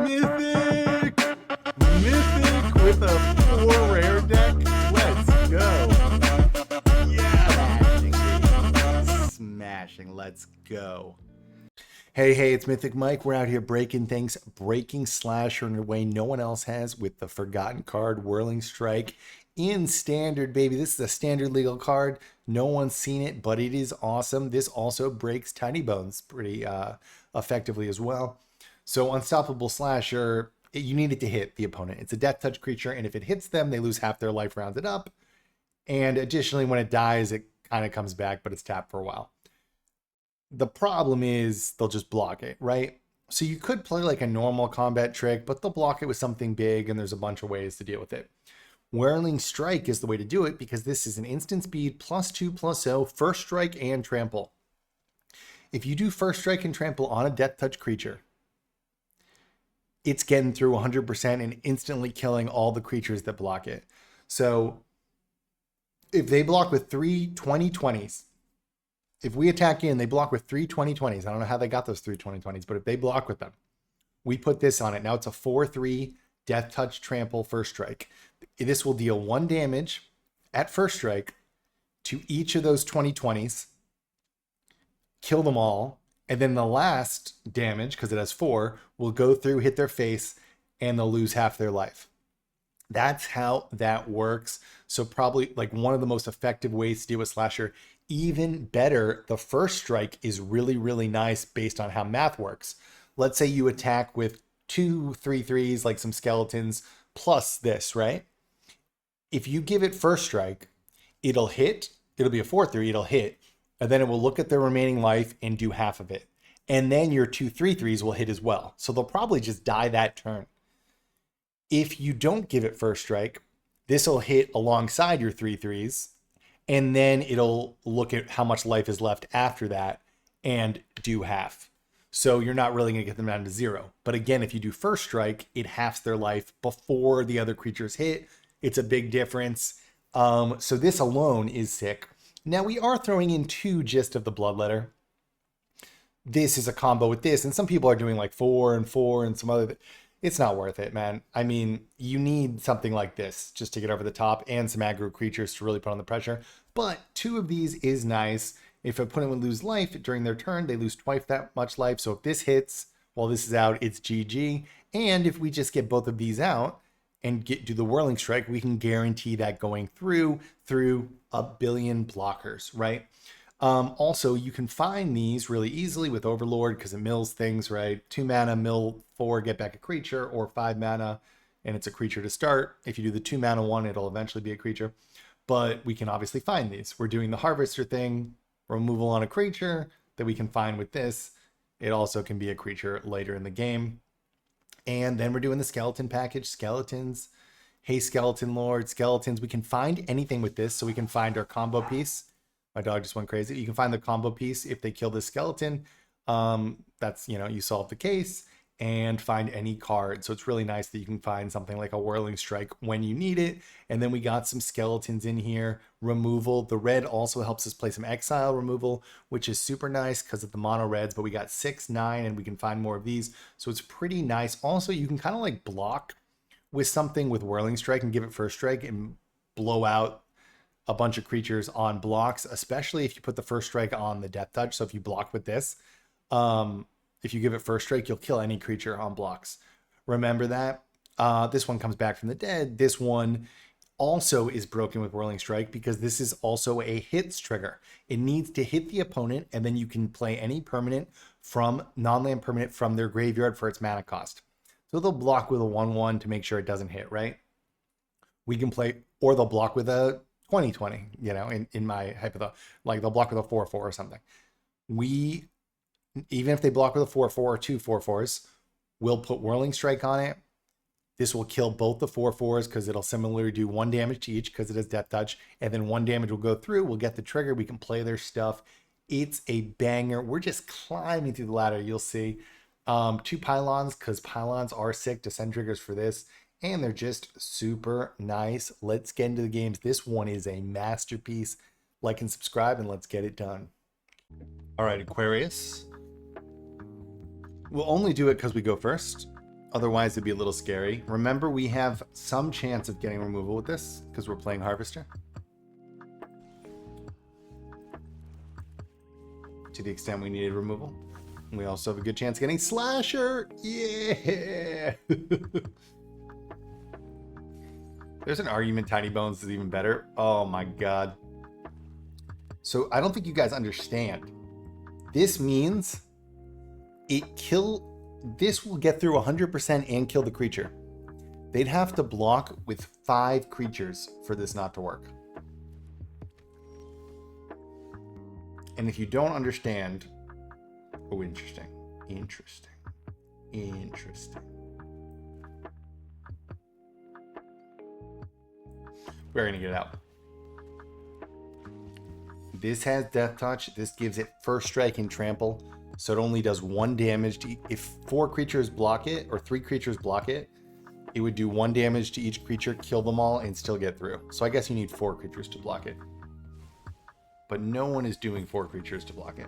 Mythic! Mythic with a 4 rare deck. Let's go. Yeah, smashing. Smashing. Let's go. Hey, it's Mythic Mike. We're out here breaking things, breaking Slasher in a way no one else has with the Forgotten card, Whirling Strike in Standard, baby. This is a Standard legal card. No one's seen it, but it is awesome. This also breaks TINYBONES pretty effectively as well. So Unstoppable Slasher, you need it to hit the opponent. It's a death touch creature, and if it hits them, they lose half their life rounded up. And additionally, when it dies, it kind of comes back, but it's tapped for a while. The problem is they'll just block it, right? So you could play like a normal combat trick, but they'll block it with something big, and there's a bunch of ways to deal with it. Whirling Strike is the way to do it because this is an instant speed +2/+0, first strike and trample. If you do first strike and trample on a death touch creature, it's getting through 100% and instantly killing all the creatures that block it. So if they block with 3 20/20s, if we attack in, they block with 3 20/20s. I don't know how they got those 3 20/20s, but if they block with them, we put this on it. Now it's a 4/3 death touch trample first strike. This will deal 1 damage at first strike to each of those 20/20s, kill them all, and then the last damage, because it has 4, will go through, hit their face, and they'll lose half their life. That's how that works. So probably like one of the most effective ways to deal with Slasher. Even better, the first strike is really, really nice based on how math works. Let's say you attack with 2 3/3s, like some skeletons, plus this, right? If you give it first strike, it'll hit. It'll be a 4/3, it'll hit. And then it will look at their remaining life and do half of it. And then your 2 3/3s will hit as well. So they'll probably just die that turn. If you don't give it first strike, this will hit alongside your 3/3s. And then it'll look at how much life is left after that and do half. So you're not really going to get them down to 0. But again, if you do first strike, it halves their life before the other creatures hit. It's a big difference. So this alone is sick. Now we are throwing in 2 Gist of the Bloodletter. This is a combo with this. And some people are doing like 4 and 4 and some other. It's not worth it, man. I mean, you need something like this just to get over the top and some aggro creatures to really put on the pressure. But 2 of these is nice. If an opponent would lose life during their turn, they lose twice that much life. So if this hits while this is out, it's GG. And if we just get both of these out and do the Whirling Strike, we can guarantee that going through a billion blockers, right? Also, you can find these really easily with Overlord because it mills things, right? 2 mana, mill 4, get back a creature, or 5 mana, and it's a creature to start. If you do the 2 mana one, it'll eventually be a creature. But we can obviously find these. We're doing the Harvester thing, removal on a creature that we can find with this. It also can be a creature later in the game. And then we're doing the skeleton package, skeletons. Hey, Skeleton Lord, skeletons. We can find anything with this, so we can find our combo piece. My dog just went crazy. You can find the combo piece if they kill this skeleton. That's, you solve the case and find any card. So it's really nice that you can find something like a Whirling Strike when you need it. And then we got some skeletons in here. Removal. The red also helps us play some exile removal, which is super nice because of the mono reds. But we got 6, 9, and we can find more of these. So it's pretty nice. Also, you can kind of like block with something with Whirling Strike and give it first strike and blow out a bunch of creatures on blocks, especially if you put the first strike on the death touch. So if you block with this, if you give it first strike, you'll kill any creature on blocks. Remember that. This one comes back from the dead. This one also is broken with Whirling Strike because this is also a hits trigger. It needs to hit the opponent, and then you can play any permanent from non-land permanent from their graveyard for its mana cost. So they'll block with a 1/1 to make sure it doesn't hit, right? We can play, or they'll block with a 20/20, in my hypothetical, like they'll block with a 4/4 or something. Even if they block with a 4/4 or 2 4/4s, we'll put Whirling Strike on it. This will kill both the 4/4s because it'll similarly do 1 damage to each because it has death touch, and then 1 damage will go through. We'll get the trigger. We can play their stuff. It's a banger. We're just climbing through the ladder. You'll see 2 pylons because pylons are sick to send triggers for this. And they're just super nice. Let's get into the games. This one is a masterpiece. Like and subscribe, and let's get it done. All right, Aquarius. We'll only do it because we go first. Otherwise, it'd be a little scary. Remember, we have some chance of getting removal with this because we're playing Harvester. To the extent we needed removal. We also have a good chance of getting Slasher. Yeah! There's an argument Tiny Bones is even better. Oh my god. So I don't think you guys understand. This means this will get through 100% and kill the creature. They'd have to block with 5 creatures for this not to work. And if you don't understand, oh, interesting. We're gonna get it out. This has Death Touch. This gives it First Strike and Trample. So it only does 1 damage to, if 4 creatures block it or 3 creatures block it, it would do 1 damage to each creature, kill them all, and still get through. So I guess you need 4 creatures to block it. But no one is doing 4 creatures to block it.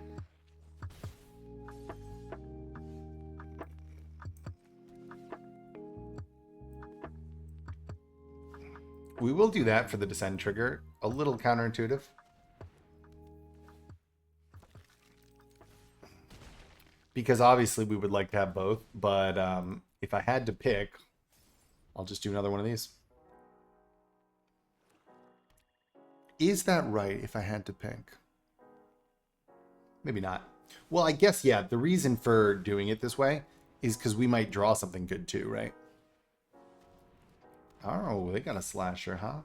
We will do that for the Descend trigger. A little counterintuitive. Because obviously we would like to have both, but if I had to pick, I'll just do another one of these. Is that right if I had to pick? Maybe not. Well, I guess, yeah, the reason for doing it this way is because we might draw something good too, right? Oh, they got a Slasher, huh?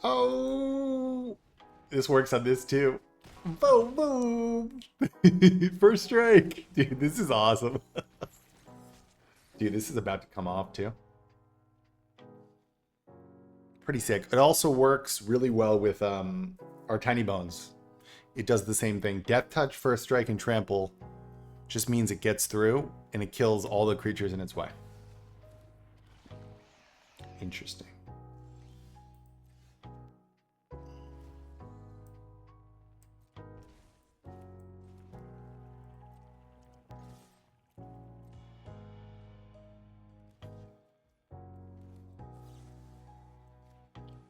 Oh, this works on this too. Boom, boom. First strike. Dude, this is awesome. Dude, this is about to come off too. Pretty sick. It also works really well with our Tiny Bones. It does the same thing. Death Touch, First Strike, and Trample just means it gets through and it kills all the creatures in its way. Interesting.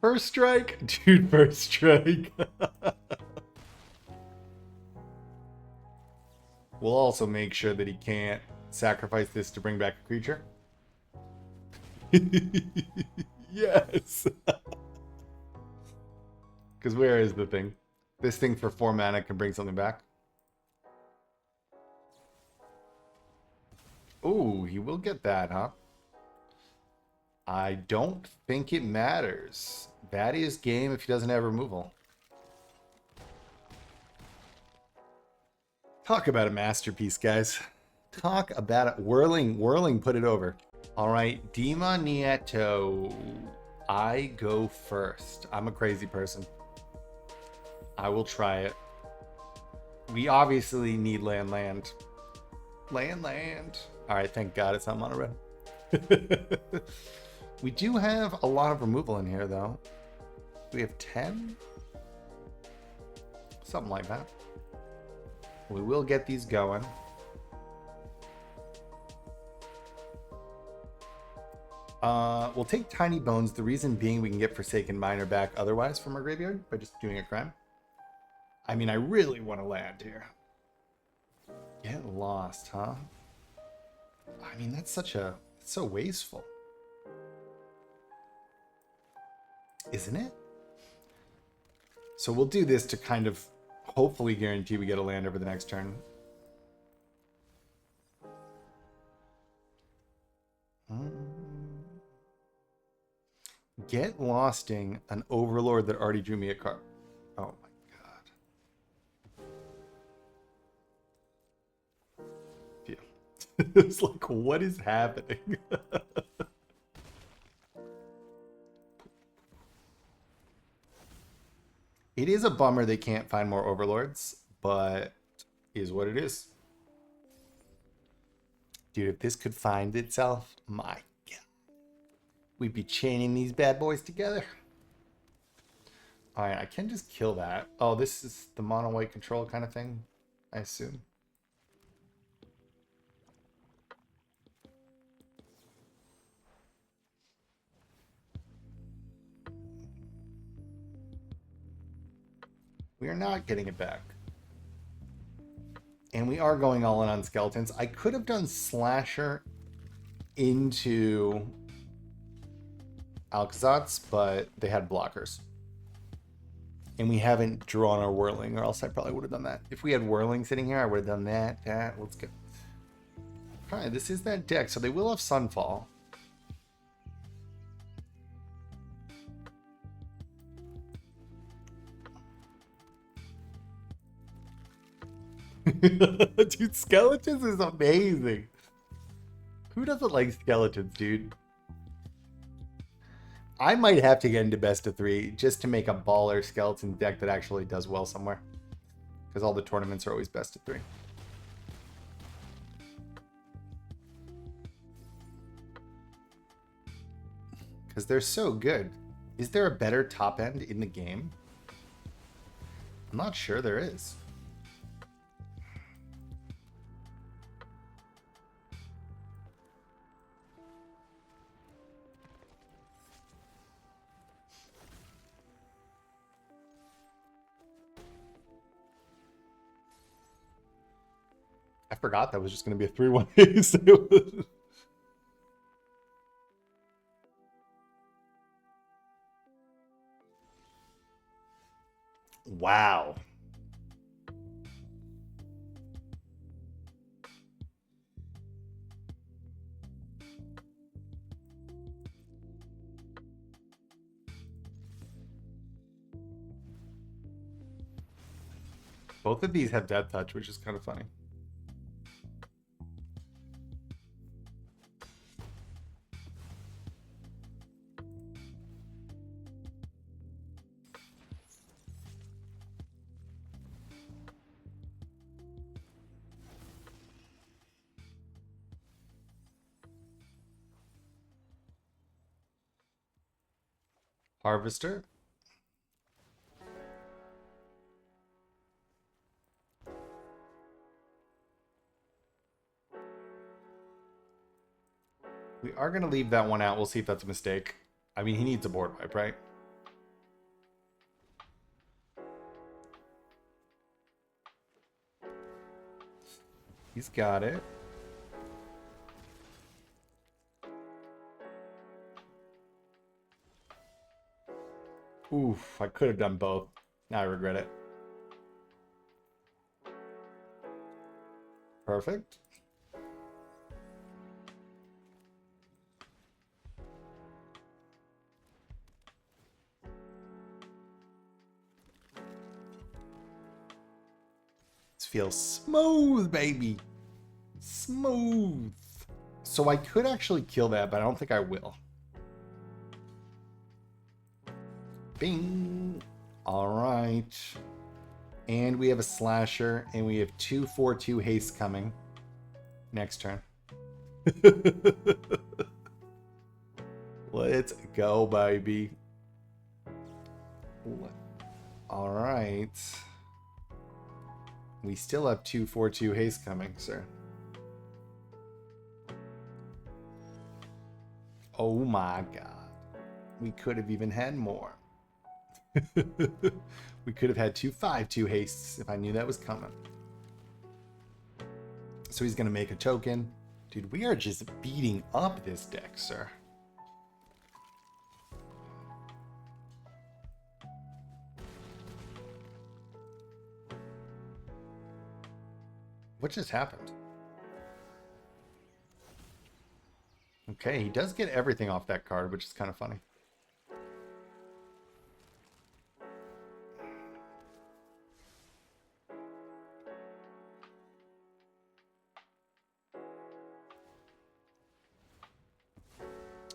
First strike? Dude, first strike. We'll also make sure that he can't sacrifice this to bring back a creature. Yes. Because where is the thing? This thing for 4 mana can bring something back. Ooh, he will get that, huh? I don't think it matters. That is game if he doesn't have removal. Talk about a masterpiece, guys. Talk about it. Whirling put it over. All right, Dima Nieto. I go first. I'm a crazy person. I will try it. We obviously need land. Land. All right, thank God it's not mono red. We do have a lot of removal in here, though. We have 10? Something like that. We will get these going. We'll take Tiny Bones. The reason being we can get Forsaken Miner back otherwise from our graveyard by just doing a crime. I mean, I really want to land here. Get lost, huh? I mean, that's such a... It's so wasteful. Isn't it? So we'll do this to kind of hopefully guarantee we get a land over the next turn. Get losting an Overlord that already drew me a card. Oh my god. Yeah. It's like, what is happening? It is a bummer they can't find more Overlords, but is what it is. Dude, if this could find itself, my God. We'd be chaining these bad boys together. Alright, I can just kill that. Oh, this is the mono white control kind of thing, I assume. We are not getting it back. And we are going all in on skeletons. I could have done Slasher into Alkazats, but they had blockers. And we haven't drawn our Whirling, or else I probably would have done that. If we had Whirling sitting here, I would have done that. Let's go. Alright, this is that deck, so they will have Sunfall. Dude, skeletons is amazing. Who doesn't like skeletons, dude? I might have to get into best of 3 just to make a baller skeleton deck that actually does well somewhere. Because all the tournaments are always best of 3. Because they're so good. Is there a better top end in the game? I'm not sure there is. I forgot that was just going to be a 3-1 ace. Wow. Both of these have Death Touch, which is kind of funny. Harvester. We are going to leave that one out. We'll see if that's a mistake. I mean, he needs a board wipe, right? He's got it. Oof, I could have done both. Now I regret it. Perfect. This feels smooth, baby. Smooth. So I could actually kill that, but I don't think I will. Bing. All right. And we have a Slasher, and we have 2/4/2 haste coming next turn. Let's go, baby. All right. We still have 2/4/2 haste coming, sir. Oh my god. We could have even had more. We could have had 2/5/2 hastes if I knew that was coming. So he's going to make a token. Dude, we are just beating up this deck, sir. What just happened? Okay, he does get everything off that card, which is kind of funny.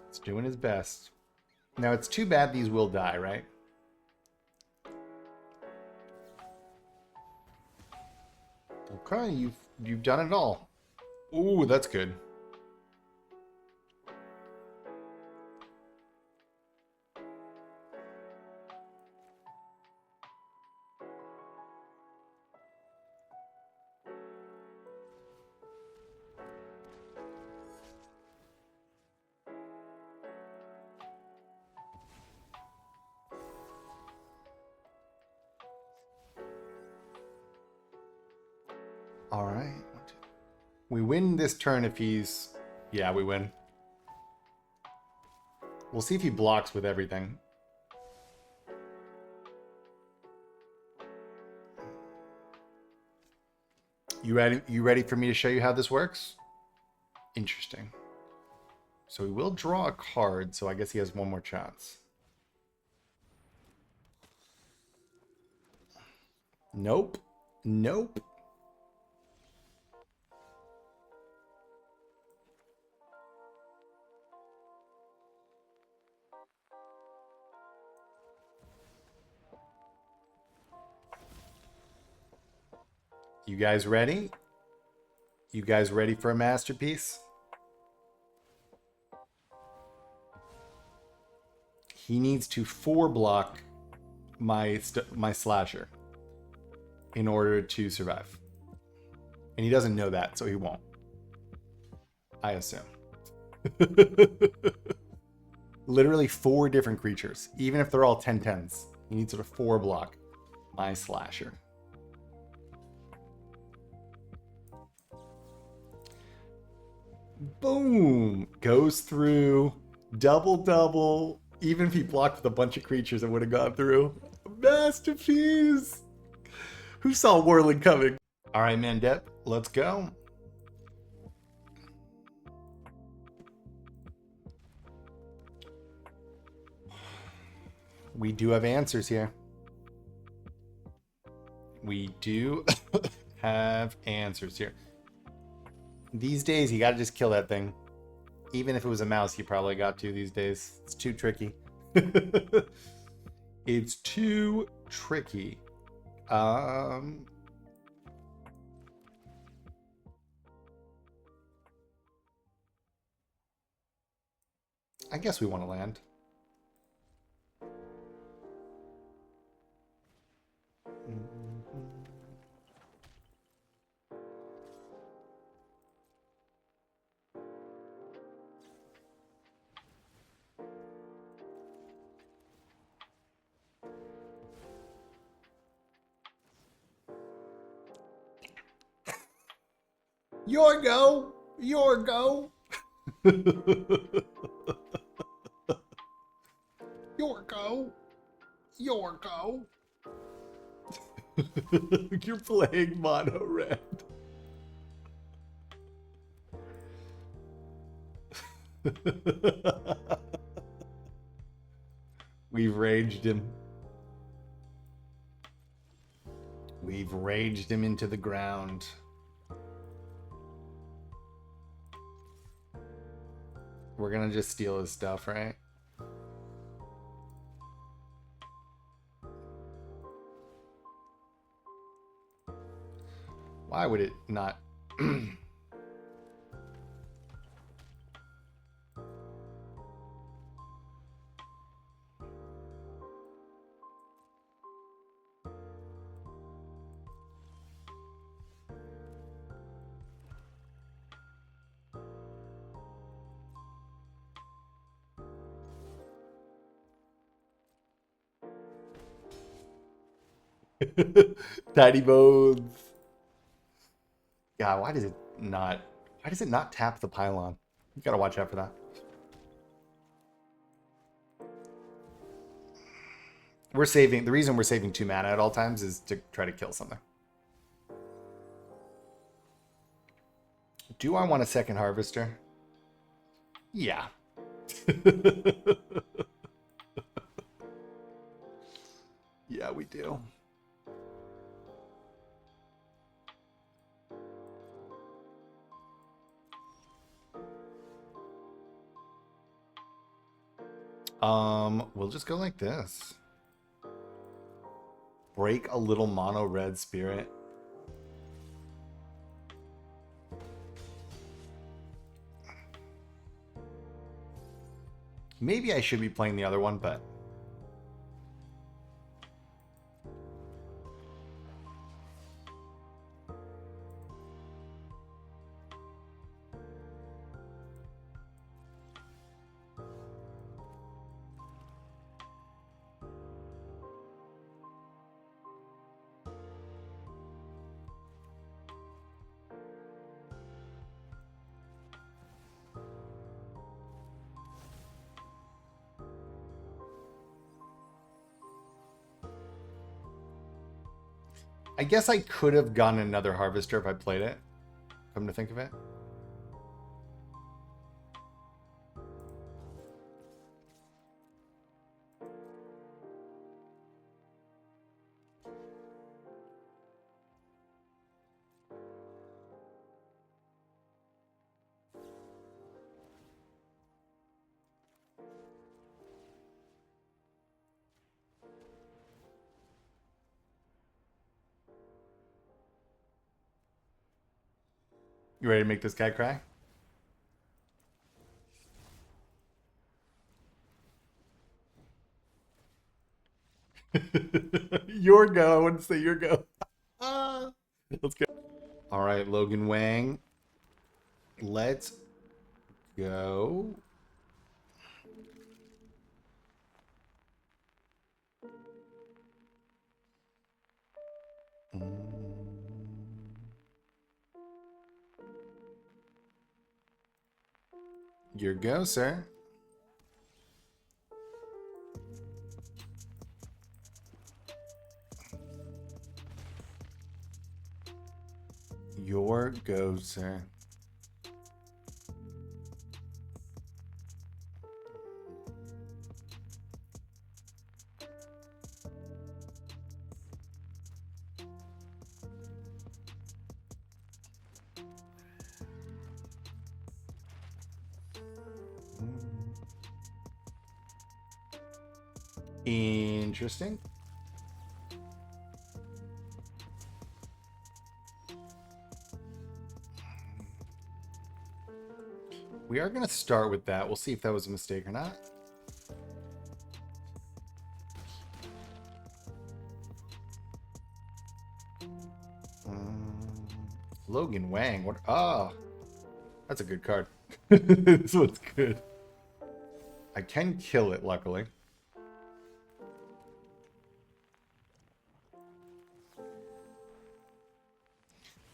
It's doing his best. Now, it's too bad these will die, right? Okay, you've done it all. Ooh, that's good. All right. We win this turn if he's... Yeah, we win. We'll see if he blocks with everything. You ready? You ready for me to show you how this works? Interesting. So he will draw a card, so I guess he has one more chance. Nope. Nope. You guys ready? You guys ready for a masterpiece? He needs to 4-block my slasher in order to survive. And he doesn't know that, so he won't. I assume. Literally 4 different creatures. Even if they're all 10/10s. He needs to 4-block my slasher. Boom! Goes through. Double. Even if he blocked with a bunch of creatures, it would have gone through. Masterpiece! Who saw Whirling coming? All right, Mandep, let's go. We do have answers here. We do have answers here. These days, you gotta just kill that thing. Even if it was a mouse, you probably got to these days. It's too tricky. It's too tricky. I guess we want to land. Your go. Your go. Your go. Your go. You're playing mono red. We've raged him. We've raged him into the ground. We're gonna just steal his stuff, right? Why would it not? Tiny bones. God, why does it not tap the pylon? You gotta watch out for that. The reason we're saving 2 mana at all times is to try to kill something. Do I want a second harvester? Yeah. Yeah, we do. We'll just go like this. Break a little mono red spirit. Maybe I should be playing the other one, but I guess I could have gotten another harvester if I played it. Come to think of it. You ready to make this guy cry? Your go. I wouldn't say your go. Let's go. All right, Logan Wang. Let's go. Your go, sir. Your go, sir. Interesting. We are going to start with that. We'll see if that was a mistake or not. Logan Wang. What? Ah, that's a good card. This one's good. I can kill it, luckily.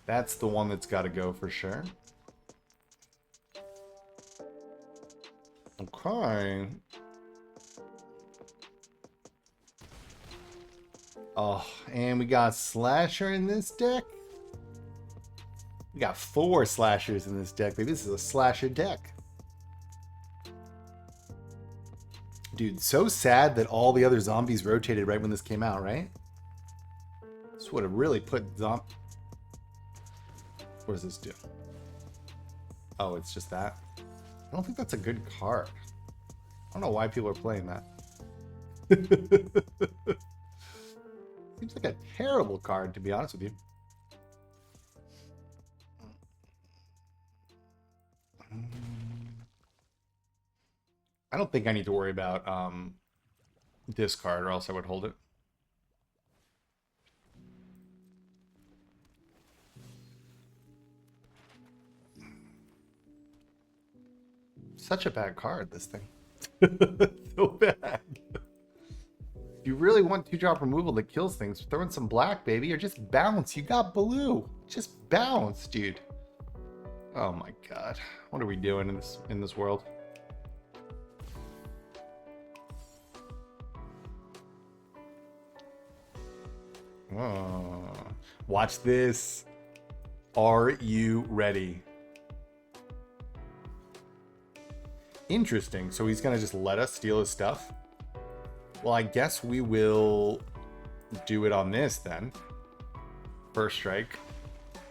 That's the one that's got to go for sure. Okay. Oh, and we got Slasher in this deck. We got 4 Slashers in this deck, baby. This is a Slasher deck. Dude, so sad that all the other zombies rotated right when this came out, right? This would have really put What does this do? Oh, it's just that. I don't think that's a good card. I don't know why people are playing that. Seems like a terrible card, to be honest with you. I don't think I need to worry about this card, or else I would hold it. Such a bad card, this thing. So bad. If you really want 2-drop removal that kills things, throw in some black, baby, or just bounce. You got blue. Just bounce, dude. Oh my god. What are we doing in this world? Oh. Watch this. Are you ready? Interesting. So he's going to just let us steal his stuff? Well, I guess we will do it on this then. First strike.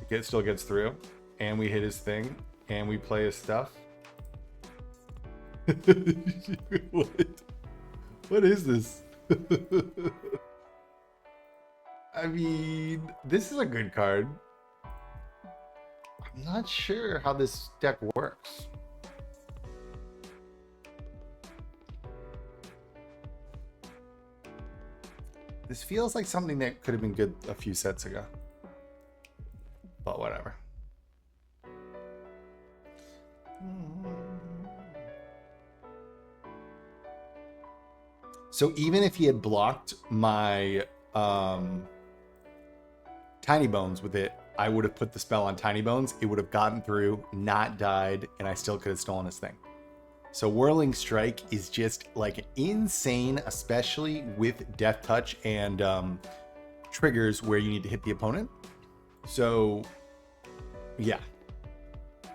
It still gets through. And we hit his thing. And we play his stuff. What is this? I mean, this is a good card. I'm not sure how this deck works. This feels like something that could have been good a few sets ago. But whatever. So even if he had blocked my Tiny Bones with it, I would have put the spell on Tiny Bones. It would have gotten through, not died, and I still could have stolen his thing. So Whirling Strike is just like insane, especially with Death Touch and triggers where you need to hit the opponent. So yeah,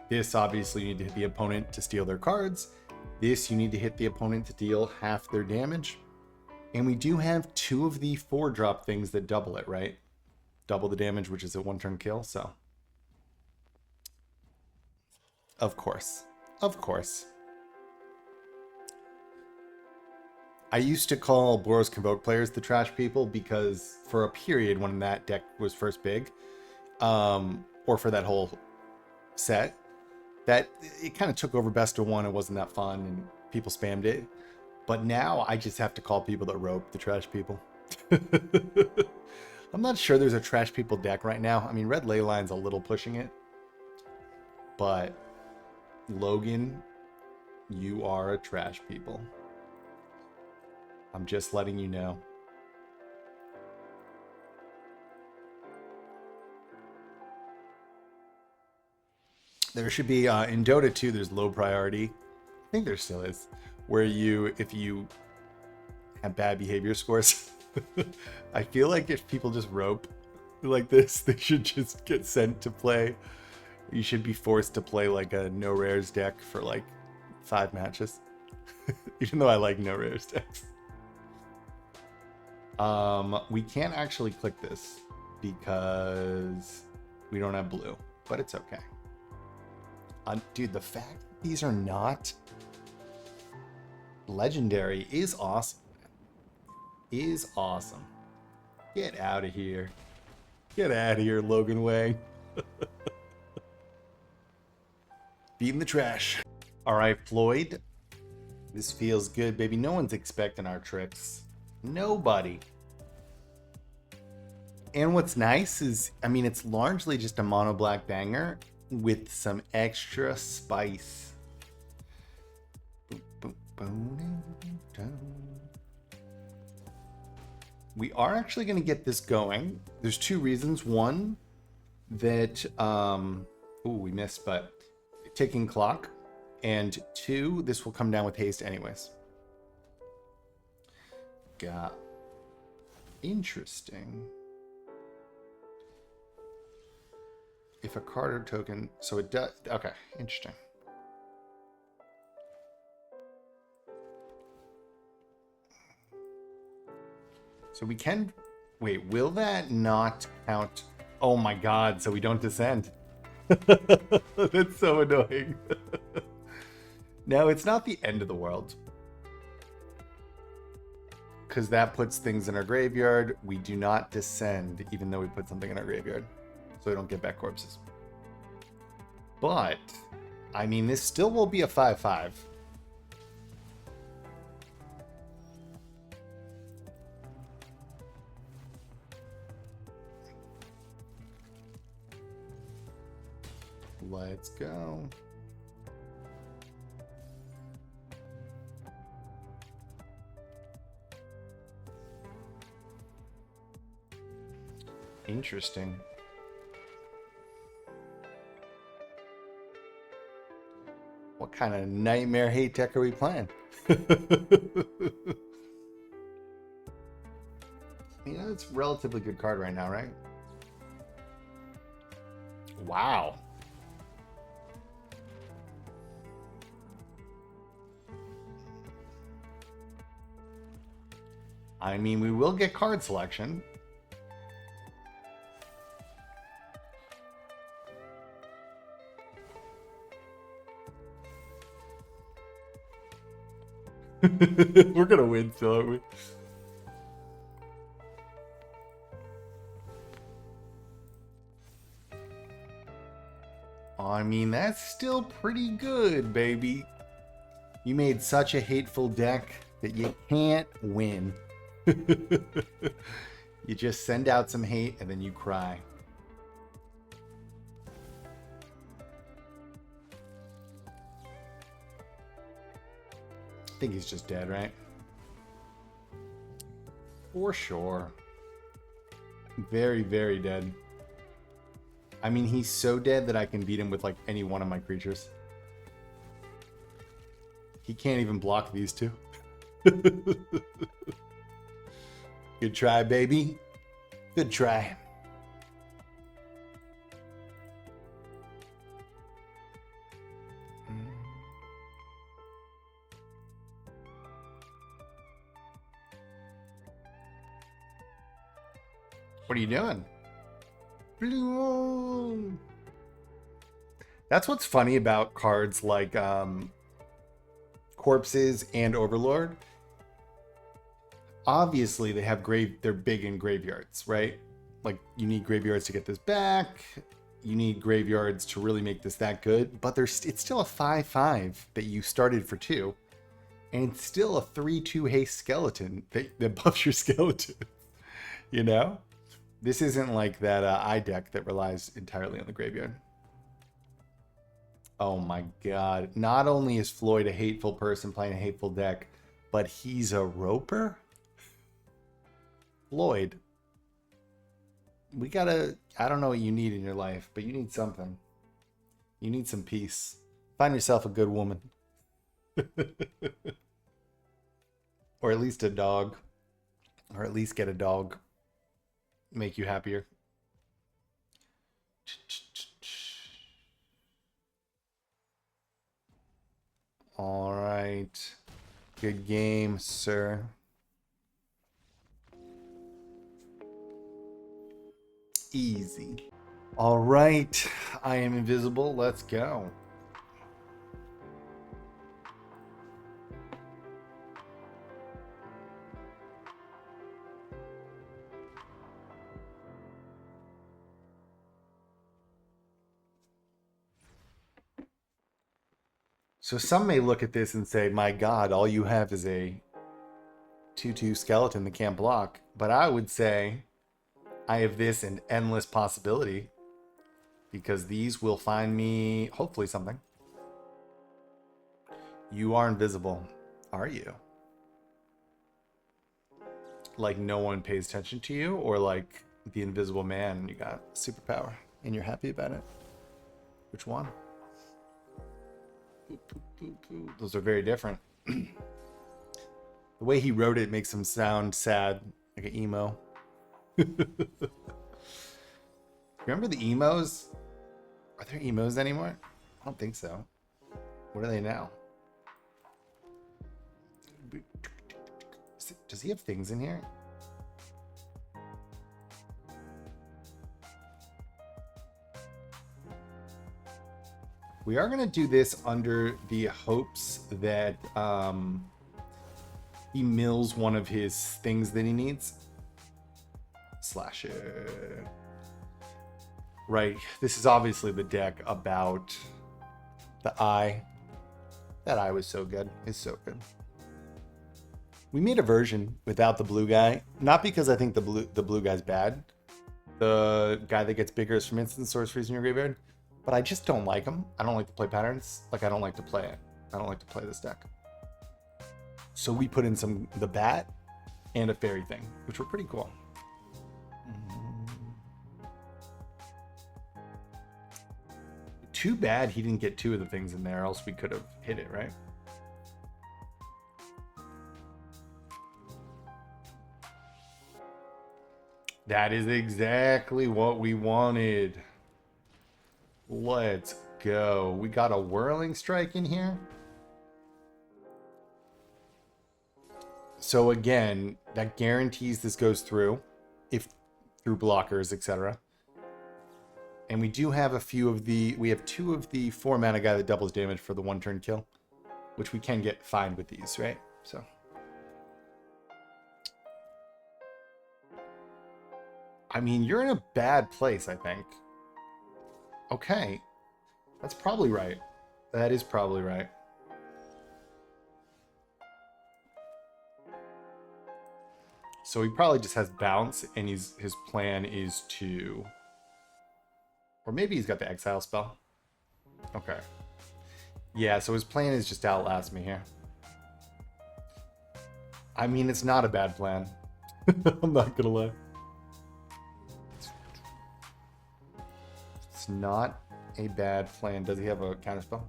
this obviously you need to hit the opponent to steal their cards. This you need to hit the opponent to deal half their damage. And we do have 2 of the 4-drop things that double it, right? Double the damage, which is a 1-turn kill, so. Of course. Of course. I used to call Boros Convoke players the trash people because for a period when that deck was first big, or for that whole set, that it kind of took over best of one. It wasn't that fun and people spammed it. But now I just have to call people that rope the trash people. I'm not sure there's a trash people deck right now. I mean, Red Leyline's a little pushing it. But Logan, you are a trash people. I'm just letting you know. There should be, in Dota 2, there's low priority. I think there still is. Where you, if you have bad behavior scores, I feel like if people just rope like this, they should just get sent to play. You should be forced to play like a no rares deck for like 5 matches. Even though I like no rares decks. We can't actually click this because we don't have blue, but it's okay. Dude, the fact that these are not legendary is awesome. Is awesome. Get out of here. Get out of here, Logan Wang. Beating the trash. All right, Floyd. This feels good, baby. No one's expecting our tricks. Nobody. And what's nice is, I mean, it's largely just a mono black banger with some extra spice. We are actually going to get this going. There's 2 reasons. One, that, we missed, but ticking clock. And 2, this will come down with haste anyways. Got interesting. If a card or token, so it does. Okay, interesting. So we can. Wait, will that not count? Oh my god, so we don't descend. That's so annoying. No, it's not the end of the world. Because that puts things in our graveyard. We do not descend, even though we put something in our graveyard. So we don't get back corpses. But, I mean, this still will be a 5/5. Let's go. Interesting. What kind of nightmare hate deck are we playing? Yeah, it's a relatively good card right now, right? Wow. I mean, we will get card selection. We're gonna win still, aren't we? I mean, that's still pretty good, baby. You made such a hateful deck that you can't win. You just send out some hate and then you cry. I think he's just dead, right? For sure. Very, very dead. I mean, he's so dead that I can beat him with like any one of my creatures. He can't even block these 2. Good try, baby. Good try. What are you doing? That's what's funny about cards like Corpses and Overlord. Obviously, they have they're big in graveyards, right? Like, you need graveyards to get this back. You need graveyards to really make this that good. But it's still a 5/5 that you started for 2. And it's still a 3/2 haste skeleton that buffs your skeleton. You know? This isn't like that eye deck that relies entirely on the graveyard. Oh my god. Not only is Floyd a hateful person playing a hateful deck, but he's a roper? Floyd. We gotta... I don't know what you need in your life, but you need something. You need some peace. Find yourself a good woman. Or at least a dog. Or at least get a dog. Make you happier. All right. Good game, sir. Easy. All right. I am invisible. Let's go. So some may look at this and say, my God, all you have is a 2/2 skeleton that can't block. But I would say I have this and endless possibility, because these will find me, hopefully, something. You are invisible, are you? Like no one pays attention to you, or like the Invisible Man and you got superpower and you're happy about it? Which one? Those are very different. The way he wrote it makes him sound sad, like an emo. Remember the emos? Are there emos anymore? I don't think so. What are they now? Does he have things in here? We are going to do this under the hopes that he mills one of his things that he needs. Slasher. Right. This is obviously the deck about the eye. That eye was so good. It's so good. We made a version without the blue guy. Not because I think the blue guy's bad. The guy that gets bigger is from instant sorceries in your graveyard. But I just don't like him. I don't like to play patterns. Like, I don't like to play it. I don't like to play this deck. So we put in the bat and a fairy thing, which were pretty cool. Too bad he didn't get 2 of the things in there, else we could have hit it, right? That is exactly what we wanted. Let's go. We got a Whirling Strike in here. So again, that guarantees this goes through, if through blockers, etc. And we do have we have 2 of the 4 mana guy that doubles damage for the 1-turn kill, which we can get fine with these, right? So I mean, you're in a bad place, I think. Okay. That's probably right. That is probably right. So he probably just has bounce, and his plan is to... Or maybe he's got the exile spell. Okay. Yeah, so his plan is just to outlast me here. I mean, it's not a bad plan. I'm not gonna lie. It's not a bad plan. Does he have a counterspell?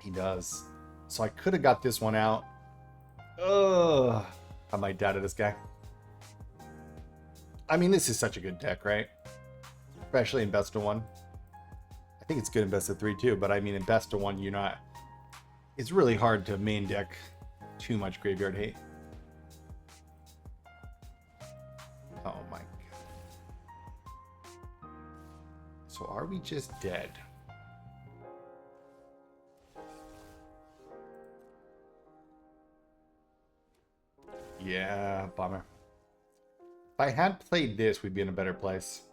He does. So I could have got this one out. Ugh. I might die to this guy. I mean, this is such a good deck, right? Especially in best of one. I think it's good in best of three too, but I mean in best of one, you're not. It's really hard to main deck too much graveyard hate. Oh my god. So are we just dead? Yeah, bummer. If I had played this, we'd be in a better place.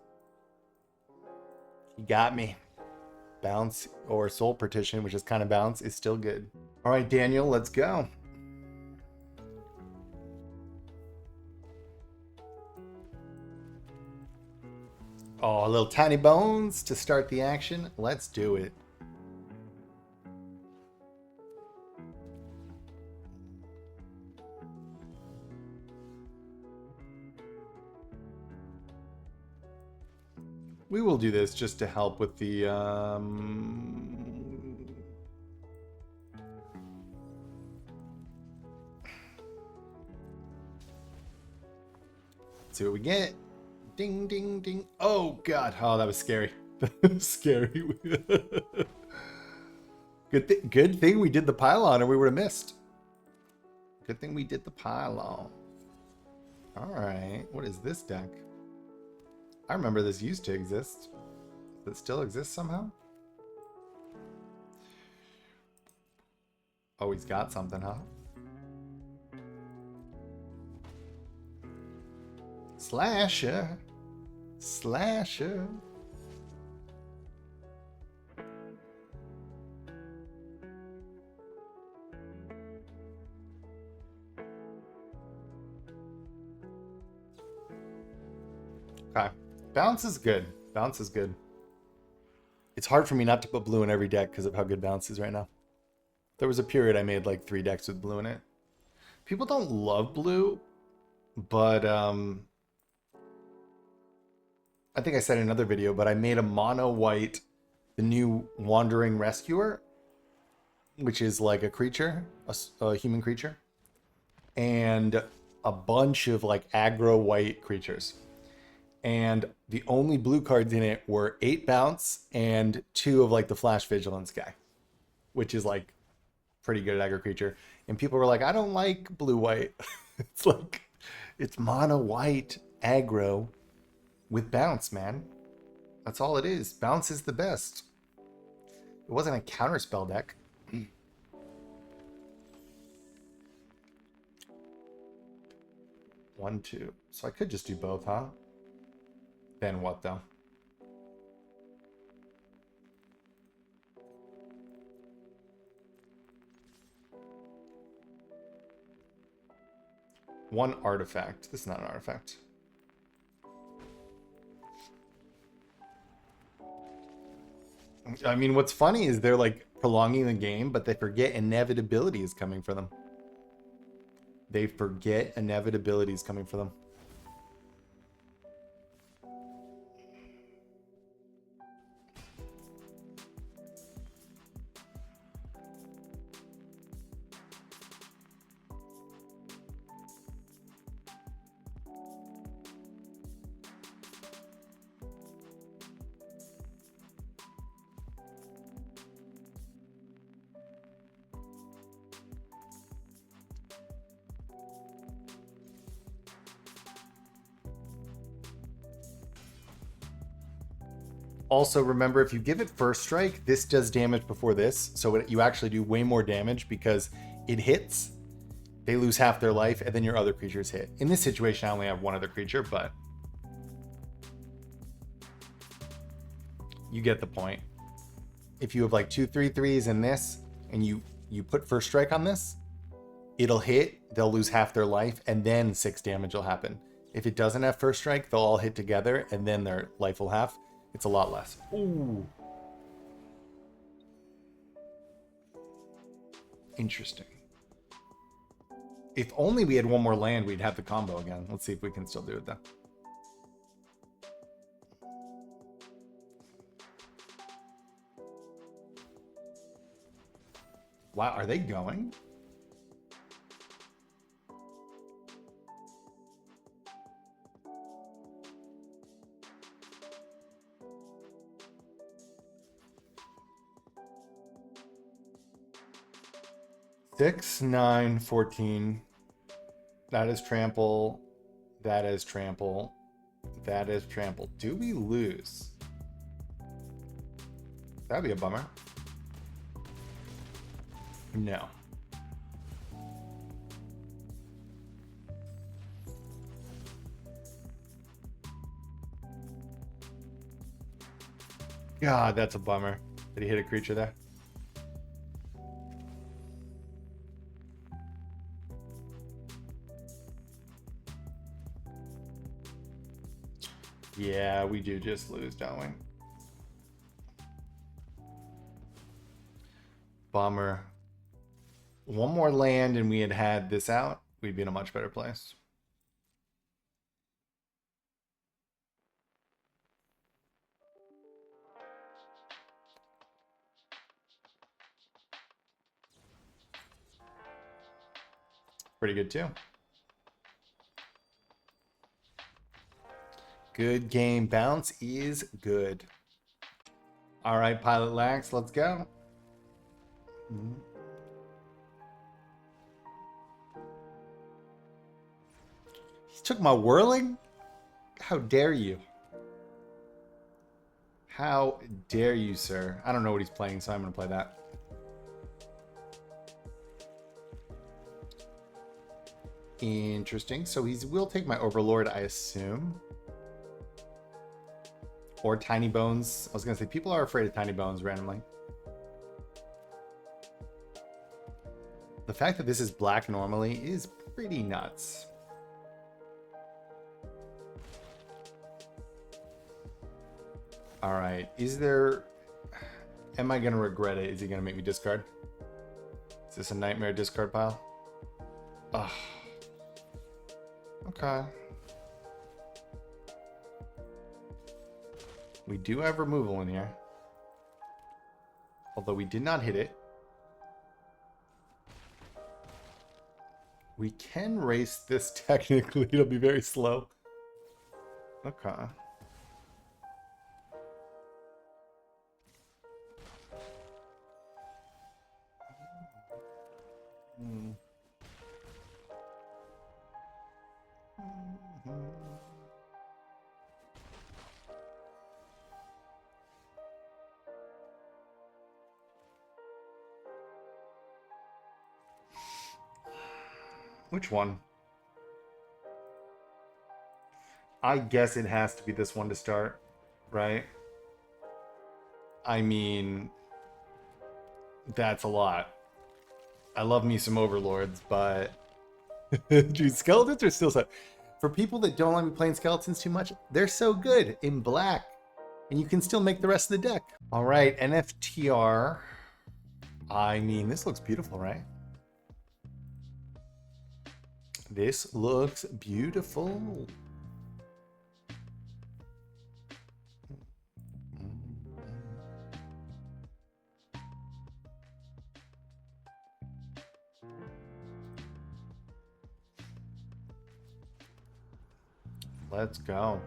He got me. Bounce or Soul Partition, which is kind of bounce, is still good. All right, Daniel, let's go. Oh, a little Tiny Bones to start the action. Let's do it. We will do this just to help with the let's see what we get. Ding, ding, ding. Oh, God. Oh, that was scary. That was scary. Good thing we did the pylon or we would have missed. Good thing we did the pylon. All right. What is this deck? I remember this used to exist. Does it still exist somehow? Oh, he's got something, huh? Slasher. Slasher. Okay. Bounce is good. Bounce is good. It's hard for me not to put blue in every deck because of how good bounce is right now. There was a period I made like 3 decks with blue in it. People don't love blue, but I think I said in another video, but I made a mono white, the new Wandering Rescuer, which is like a creature, a human creature, and a bunch of like aggro white creatures. And the only blue cards in it were 8 bounce and 2 of like the Flash Vigilance guy, which is like pretty good at aggro creature. And people were like, I don't like blue white. It's like, it's mono white aggro with bounce, man. That's all it is. Bounce is the best. It wasn't a counterspell deck. 1, 2. So I could just do both, huh? Then what, though? One artifact. This is not an artifact. I mean, what's funny is they're like prolonging the game, but they forget inevitability is coming for them. They forget inevitability is coming for them. Also, remember, if you give it first strike, this does damage before this. So you actually do way more damage because it hits, they lose half their life, and then your other creatures hit. In this situation, I only have 1 other creature, but you get the point. If you have like 2 3/3s in this, and you put first strike on this, it'll hit, they'll lose half their life, and then 6 damage will happen. If it doesn't have first strike, they'll all hit together, and then their life will half. It's a lot less. Ooh. Interesting. If only we had 1 more land, we'd have the combo again. Let's see if we can still do it though. Wow, are they going? 6, 9, 14. That is trample. That is trample. That is trample. Do we lose? That'd be a bummer. No. God, that's a bummer. Did he hit a creature there? Yeah, we do just lose, don't we? Bummer. One more land and we had had this out, we'd be in a much better place. Pretty good too. Good game. Bounce is good. All right, Pilot Lax, let's go. He took my whirling? How dare you? How dare you, sir? I don't know what he's playing, so I'm going to play that. Interesting. So he will take my Overlord, I assume. Or Tiny Bones. I was going to say, people are afraid of Tiny Bones randomly. The fact that this is black normally is pretty nuts. All right. Is there... Am I going to regret it? Is he going to make me discard? Is this a nightmare discard pile? Ugh. Okay. We do have removal in here. Although we did not hit it. We can race this technically. It'll be very slow. Okay. Which one? I guess it has to be this one to start, right? I mean, that's a lot. I love me some Overlords, but... Dude, skeletons are still so... For people that don't like me playing skeletons too much, they're so good in black. And you can still make the rest of the deck. All right, NFTR. I mean, this looks beautiful, right? This looks beautiful. Let's go.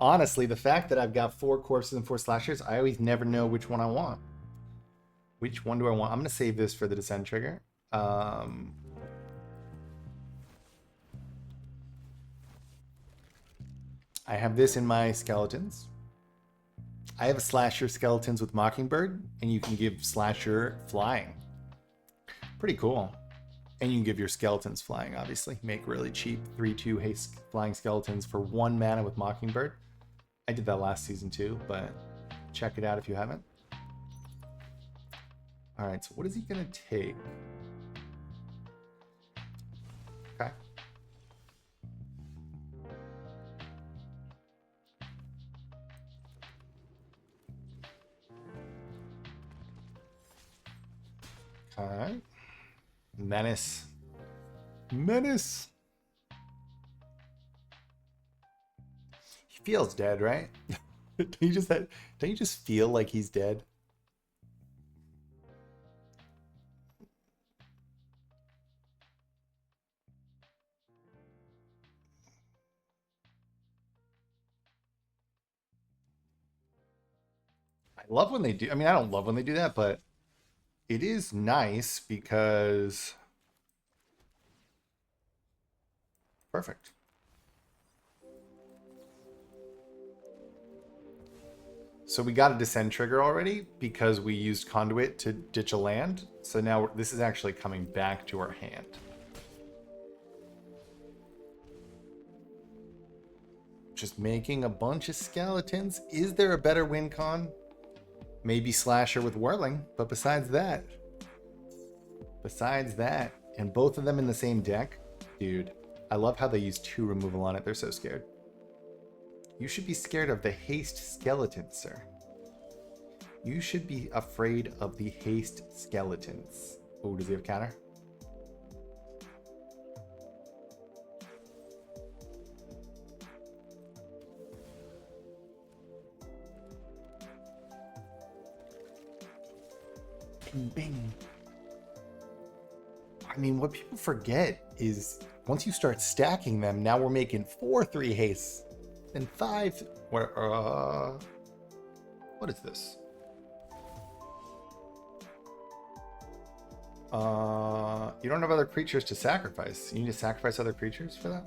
Honestly, the fact that I've got 4 corpses and 4 slashers, I always never know which one I want. Which one do I want? I'm going to save this for the descend trigger. I have this in my skeletons. I have a slasher skeletons with Mockingbird, and you can give slasher flying. Pretty cool. And you can give your skeletons flying, obviously. Make really cheap 3/2 haste flying skeletons for 1 mana with Mockingbird. I did that last season too, but check it out if you haven't. All right, so what is he going to take? Okay. All right. Menace. Menace. He feels dead, right? Don't you just feel like he's dead? I love when they do. I mean, I don't love when they do that, but It is nice because... Perfect. So we got a descend trigger already because we used conduit to ditch a land. So now this is actually coming back to our hand. Just making a bunch of skeletons. Is there a better win con? Maybe Slasher with Whirling, but besides that, and both of them in the same deck, dude, I love how they use 2 removal on it. They're so scared. You should be scared of the haste skeletons, sir. You should be afraid of the haste skeletons. Oh, does he have counter? Bing, bing. I mean, what people forget is once you start stacking them, now we're making 4/3 haste and 5. What is this? You don't have other creatures to sacrifice. You need to sacrifice other creatures for that?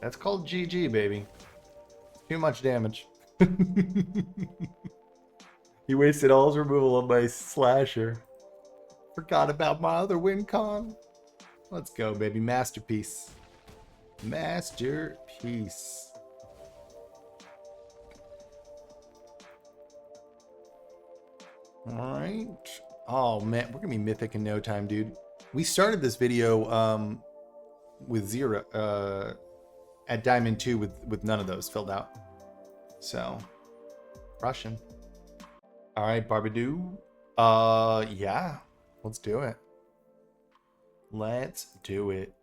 That's called GG, baby. Too much damage. He wasted all his removal on my Slasher. Forgot about my other win con. Let's go, baby. Masterpiece. Masterpiece. Alright. Oh, man. We're going to be mythic in no time, dude. We started this video with 0 at Diamond 2 with none of those filled out. So, Russian. Alright, Barbadoo. Yeah. Let's do it. Let's do it.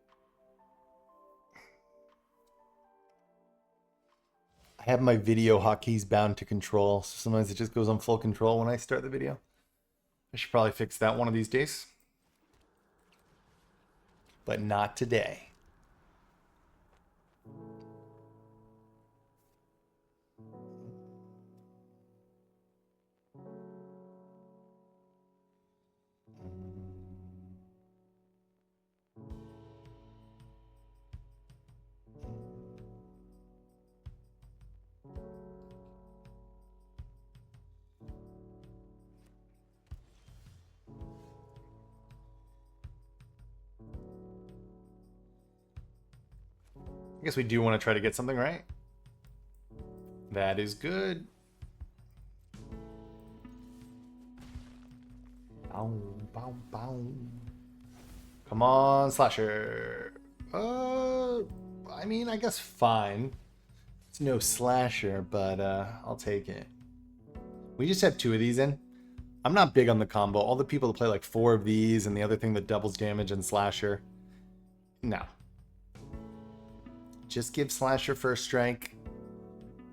I have my video hotkeys bound to control, so sometimes it just goes on full control when I start the video. I should probably fix that one of these days. But not today. I guess we do want to try to get something right. That is good. Bow, bow, bow. Come on, Slasher. I mean, I guess fine. It's no Slasher, but I'll take it. We just have 2 of these in. I'm not big on the combo. All the people that play like 4 of these and the other thing that doubles damage and Slasher. No. Just give Slasher first strike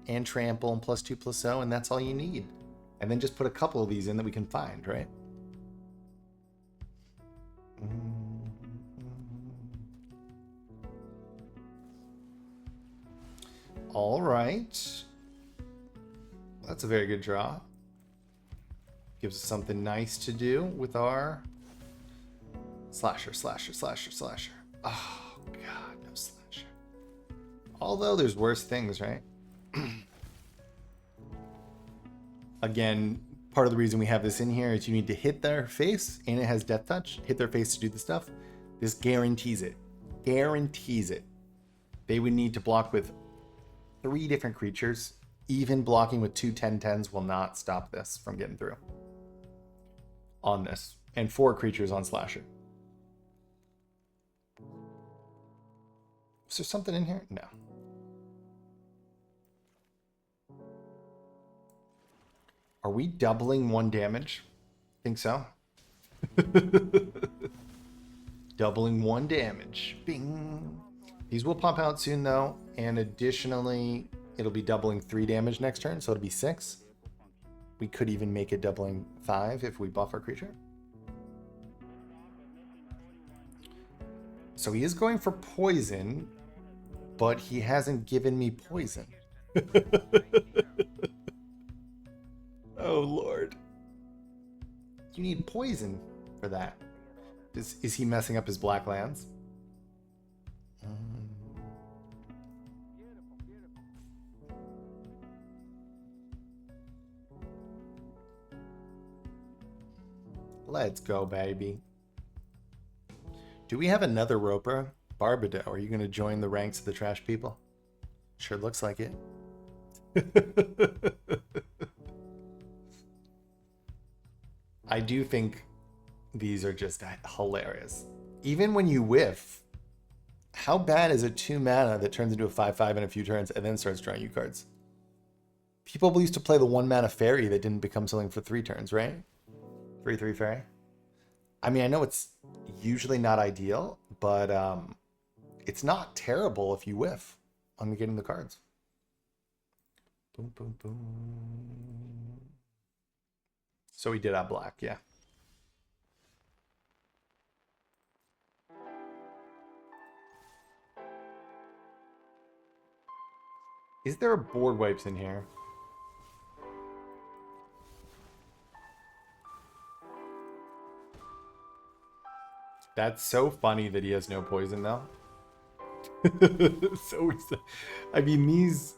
and trample and +2/+0, and that's all you need. And then just put a couple of these in that we can find, right? All right. That's a very good draw. Gives us something nice to do with our Slasher, Slasher, Slasher, Slasher. Oh, God, no Slasher. Although there's worse things, right? Again, part of the reason we have this in here is you need to hit their face, and it has Death Touch. Hit their face to do the stuff. This guarantees it. Guarantees it. They would need to block with 3 different creatures. Even blocking with 2 10/10s will not stop this from getting through. On this. And 4 creatures on Slasher. Is there something in here? No. Are we doubling 1 damage? Think so. Doubling 1 damage. Bing. These will pop out soon though. And additionally, it'll be doubling 3 damage next turn. So it'll be 6. We could even make it doubling 5 if we buff our creature. So he is going for poison. but he hasn't given me poison. Oh, Lord. You need poison for that. Is he messing up his black lands? Let's go, baby. Do we have another roper? Barbado, are you going to join the ranks of the trash people? Sure looks like it. I do think these are just hilarious. Even when you whiff, how bad is a 2 mana that turns into a 5/5 in a few turns and then starts drawing you cards? People used to play the 1 mana fairy that didn't become something for 3 turns, right? 3/3 fairy. I mean, I know it's usually not ideal, but it's not terrible if you whiff on getting the cards. Boom, boom, boom. So we did have black, yeah. Is there a board wipes in here? That's so funny that he has no poison now. So, I mean, these,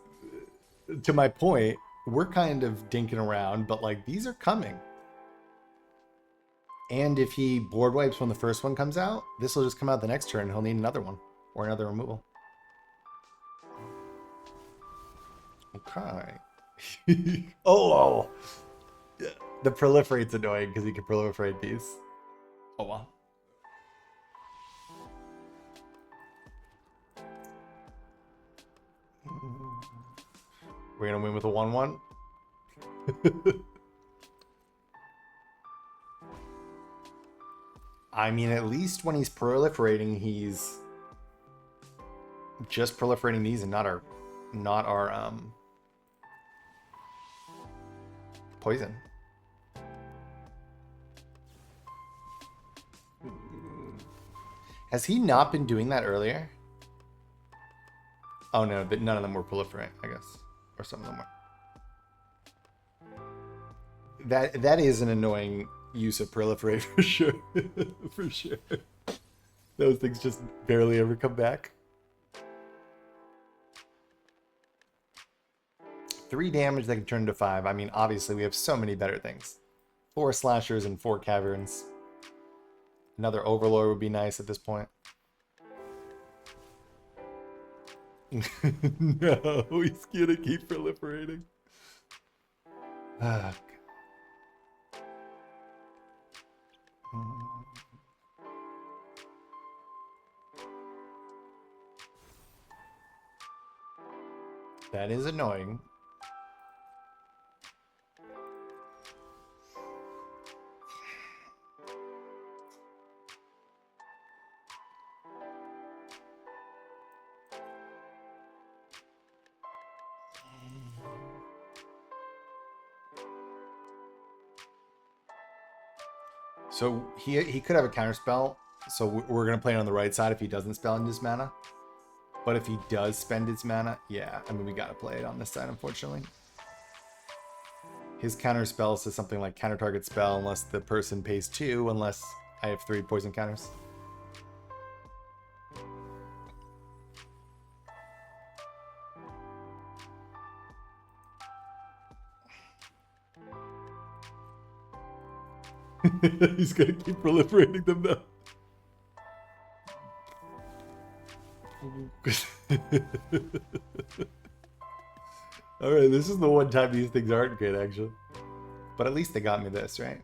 to my point, we're kind of dinking around, but like these are coming. And if he board wipes when the first one comes out, this will just come out the next turn. He'll need another one or another removal. Okay. Oh, the proliferate's annoying because he can proliferate these. Oh, wow. We're going to win with a 1/1. I mean, at least when he's proliferating, he's just proliferating these and not our poison. Has he not been doing that earlier? Oh no, none of them were proliferating, I guess. Or some of them were. That is an annoying use of proliferate for sure. For sure. Those things just barely ever come back. 3 damage that can turn into 5. I mean, obviously we have so many better things. 4 slashers and 4 caverns. Another overlord would be nice at this point. No, he's gonna keep proliferating. Ah. That is annoying. So he could have a counter spell. So we're gonna play it on the right side if he doesn't spend his mana. But if he does spend his mana, yeah, I mean we gotta play it on this side, unfortunately. His counter spell says something like counter target spell unless the person pays 2, unless I have 3 poison counters. He's gonna keep proliferating them though. Alright, this is the one time these things aren't good, actually. But at least they got me this, right?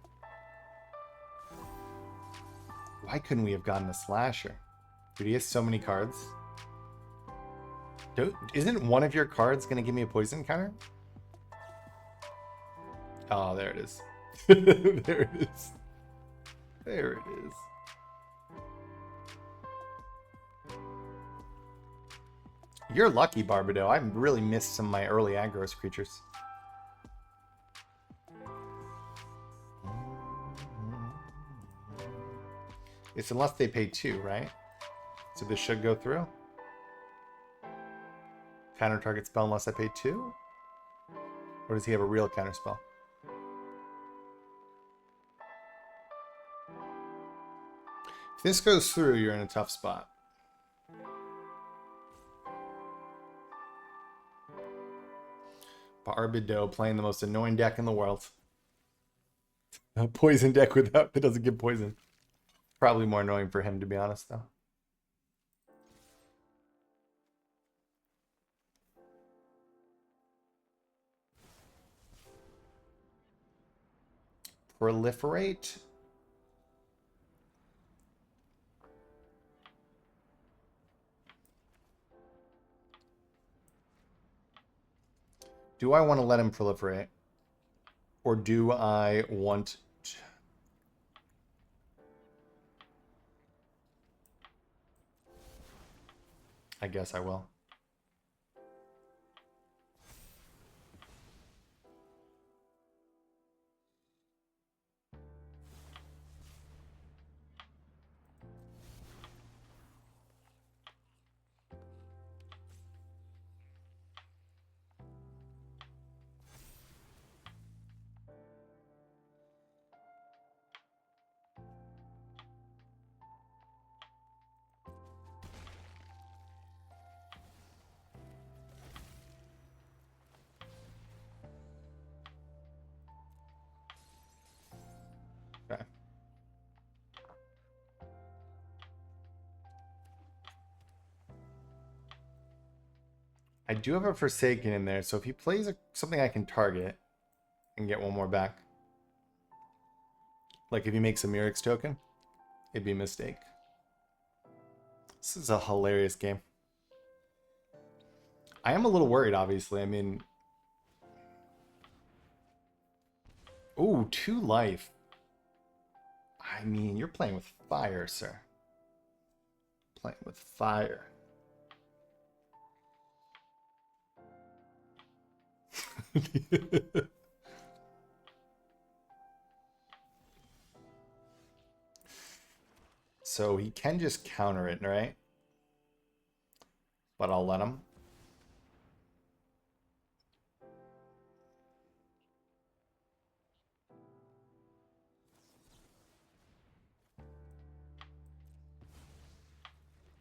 Why couldn't we have gotten a slasher? Dude, he has so many cards. Isn't one of your cards gonna give me a poison counter? Oh, there it is. There it is. There it is. You're lucky, Barbado. I really missed some of my early aggro creatures. It's unless they pay 2, right? So this should go through. Counter target spell unless I pay 2? Or does he have a real counter spell? If this goes through, you're in a tough spot. Barbido playing the most annoying deck in the world. A poison deck without that doesn't give poison. Probably more annoying for him, to be honest, though. Proliferate. Do I want to let him proliferate? Or do I want to... I guess I will. Okay. I do have a Forsaken in there, so if he plays something I can target and get one more back. Like if he makes a Mirrex token, it'd be a mistake. This is a hilarious game. I am a little worried, obviously. I mean... Ooh, 2 life. I mean, you're playing with fire, sir. Playing with fire. So he can just counter it, right? But I'll let him.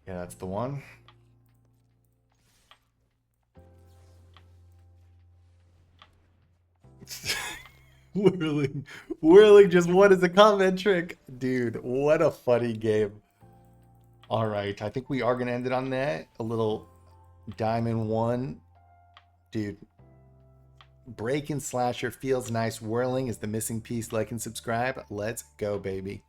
Yeah, that's the one. Whirling just won as a comment trick. Dude, what a funny game. All right, I think we are going to end it on that. A little Diamond 1. Dude, Break and Slasher feels nice. Whirling is the missing piece. Like and subscribe. Let's go, baby.